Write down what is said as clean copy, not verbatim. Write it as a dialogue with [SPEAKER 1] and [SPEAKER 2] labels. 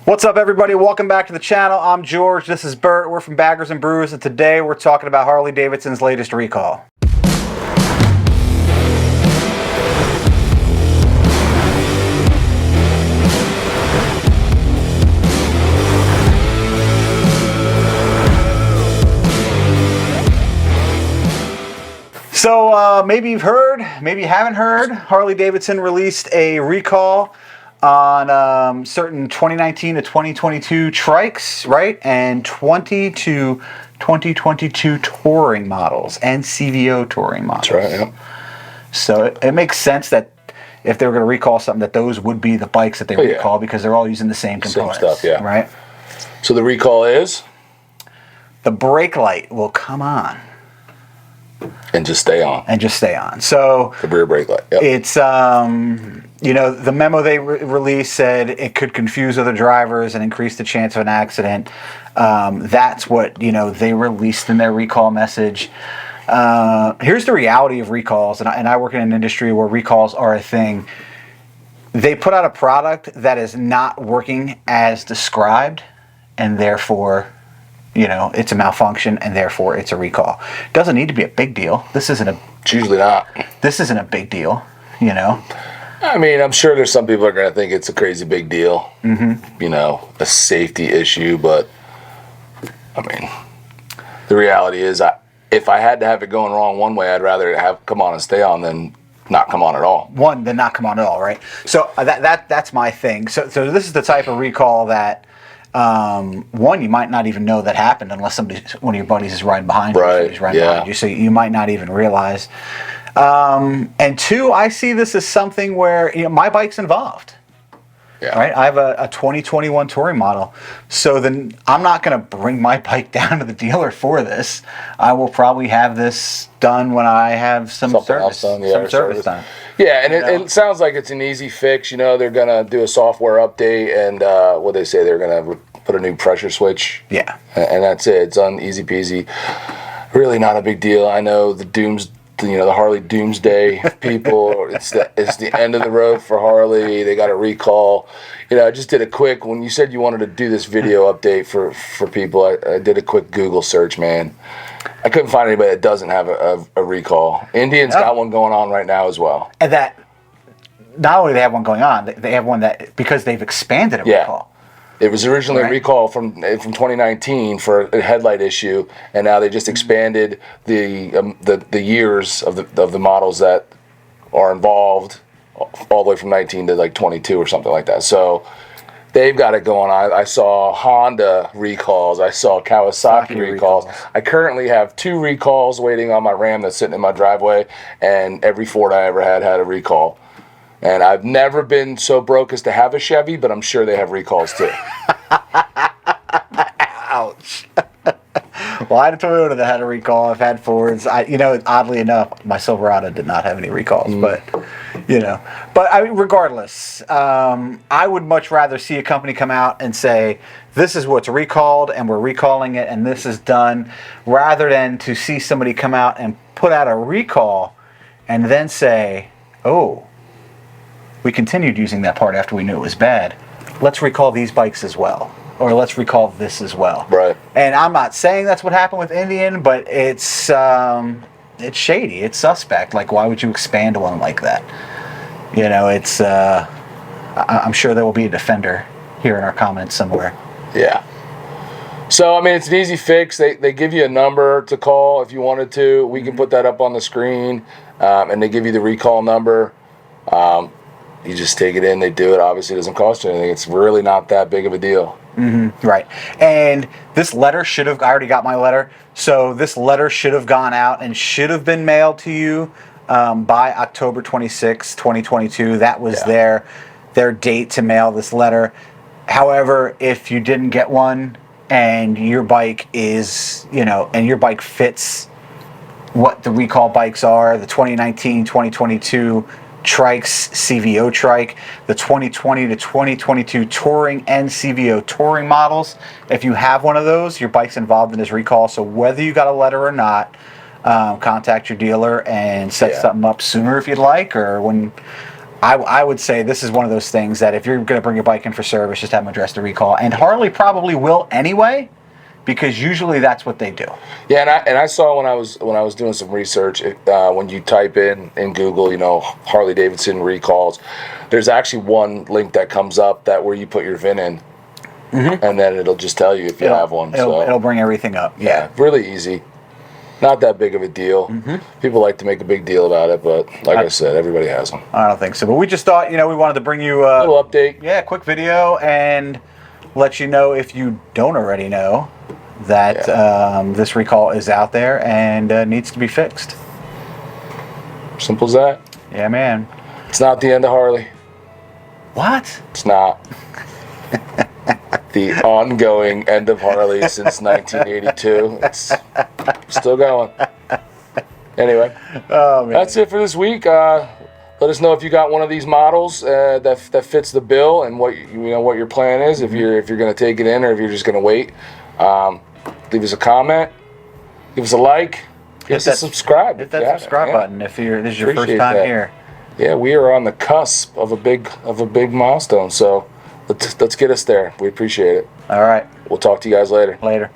[SPEAKER 1] What's up, everybody? Welcome back to the channel. I'm George. This is Bert. We're from Baggers and Brews, and today we're talking about Harley Davidson's latest recall. So maybe you've heard, maybe you haven't heard, Harley Davidson released a recall on certain 2019 to 2022 trikes, right? And 20 to 2022 touring models and CVO touring models.
[SPEAKER 2] That's right, yeah.
[SPEAKER 1] So it makes sense that if they were going to recall something, that those would be the bikes that they recall, because they're all using the same components.
[SPEAKER 2] Same stuff, yeah.
[SPEAKER 1] Right?
[SPEAKER 2] So the recall is?
[SPEAKER 1] The brake light will come on.
[SPEAKER 2] And just stay on.
[SPEAKER 1] And just stay on. So
[SPEAKER 2] the rear brake light, yep.
[SPEAKER 1] It's, you know, the memo they released said it could confuse other drivers and increase the chance of an accident. That's what, you know, they released in their recall message. Here's the reality of recalls, and I work in an industry where recalls are a thing. They put out a product that is not working as described, and therefore, you know, it's a malfunction, and therefore it's a recall. Doesn't need to be a big deal. This isn't a...
[SPEAKER 2] It's usually not.
[SPEAKER 1] This isn't a big deal, you know?
[SPEAKER 2] I mean, I'm sure there's some people that are going to think it's a crazy big deal. Mm-hmm. You know, a safety issue, but, I mean, the reality is, if I had to have it going wrong one way, I'd rather have come on and stay on than not come on at all.
[SPEAKER 1] Than not come on at all, right? So that's my thing. So this is the type of recall that... one, you might not even know that happened unless one of your buddies is riding behind you.
[SPEAKER 2] Right,
[SPEAKER 1] Behind you, so you might not even realize. And two, I see this as something where, you know, my bike's involved.
[SPEAKER 2] Yeah.
[SPEAKER 1] Right? I have a 2021 touring model. So then I'm not going to bring my bike down to the dealer for this. I will probably have this done when I have some service done.
[SPEAKER 2] Yeah, and it sounds like it's an easy fix. You know, they're going to do a software update, and what they say, they're going to put a new pressure switch.
[SPEAKER 1] Yeah.
[SPEAKER 2] And that's it. It's on easy peasy. Really not a big deal. I know the Harley Doomsday people, it's the end of the road for Harley. They got a recall. You know, I just did a quick, when you said you wanted to do this video update for people, I did a quick Google search, man. I couldn't find anybody that doesn't have a recall. Indian's got one going on right now as well.
[SPEAKER 1] And that, not only do they have one going on, they have one that, because they've expanded a recall.
[SPEAKER 2] It was originally a recall from 2019 for a headlight issue, and now they just expanded the years of the models that are involved all the way from 19 to like 22 or something like that. So they've got it going on. I saw Honda recalls. I saw Kawasaki recalls. I currently have 2 recalls waiting on my Ram that's sitting in my driveway, and every Ford I ever had a recall. And I've never been so broke as to have a Chevy, but I'm sure they have recalls too.
[SPEAKER 1] Ouch. Well, I had a Toyota that had a recall. I've had Fords. You know, oddly enough, my Silverado did not have any recalls. But, you know. But I mean, regardless, I would much rather see a company come out and say, this is what's recalled, and we're recalling it, and this is done, rather than to see somebody come out and put out a recall and then say, oh, we continued using that part after we knew it was bad. Let's recall these bikes as well. Or let's recall this as well.
[SPEAKER 2] Right.
[SPEAKER 1] And I'm not saying that's what happened with Indian, but it's shady. It's suspect. Like, why would you expand one like that? You know, it's... I'm sure there will be a defender here in our comments somewhere.
[SPEAKER 2] Yeah. So, I mean, it's an easy fix. They give you a number to call if you wanted to. We can put that up on the screen. And they give you the recall number. You just take it in, they do it. Obviously, it doesn't cost you anything. It's really not that big of a deal.
[SPEAKER 1] Mm-hmm. Right. And this letter should have, I already got my letter, so this letter should have gone out and should have been mailed to you by October 26, 2022. That was their date to mail this letter. However, if you didn't get one and your bike is, you know, and your bike fits what the recall bikes are, the 2019, 2022 trikes, CVO trike, the 2020 to 2022 touring and CVO touring models. If you have one of those, your bike's involved in this recall. So whether you got a letter or not, contact your dealer and set something up sooner if you'd like, or when I would say this is one of those things that if you're going to bring your bike in for service, just have them address the recall. And Harley probably will anyway, because usually that's what they do.
[SPEAKER 2] Yeah, and I saw when I was doing some research, when you type in Google, you know, Harley Davidson recalls, there's actually one link that comes up that where you put your VIN in, and then it'll just tell you if you have one.
[SPEAKER 1] It'll bring everything up. Yeah,
[SPEAKER 2] really easy. Not that big of a deal. People like to make a big deal about it, but like I said, everybody has them.
[SPEAKER 1] I don't think so. But we just thought, you know, we wanted to bring you
[SPEAKER 2] a little update.
[SPEAKER 1] Yeah, quick video and let you know, if you don't already know, that this recall is out there and needs to be fixed.
[SPEAKER 2] Simple as that.
[SPEAKER 1] Yeah, man.
[SPEAKER 2] It's not the end of Harley.
[SPEAKER 1] What?
[SPEAKER 2] It's not. The ongoing end of Harley since 1982. It's still going. Anyway, that's it for this week. Let us know if you got one of these models that fits the bill and what what your plan is. If you're going to take it in or if you're just going to wait. Leave us a comment. Give us a like. Give us a subscribe.
[SPEAKER 1] Hit that subscribe button if this is your first time here.
[SPEAKER 2] Yeah, we are on the cusp of a big milestone. So let's get us there. We appreciate it.
[SPEAKER 1] All right.
[SPEAKER 2] We'll talk to you guys later.
[SPEAKER 1] Later.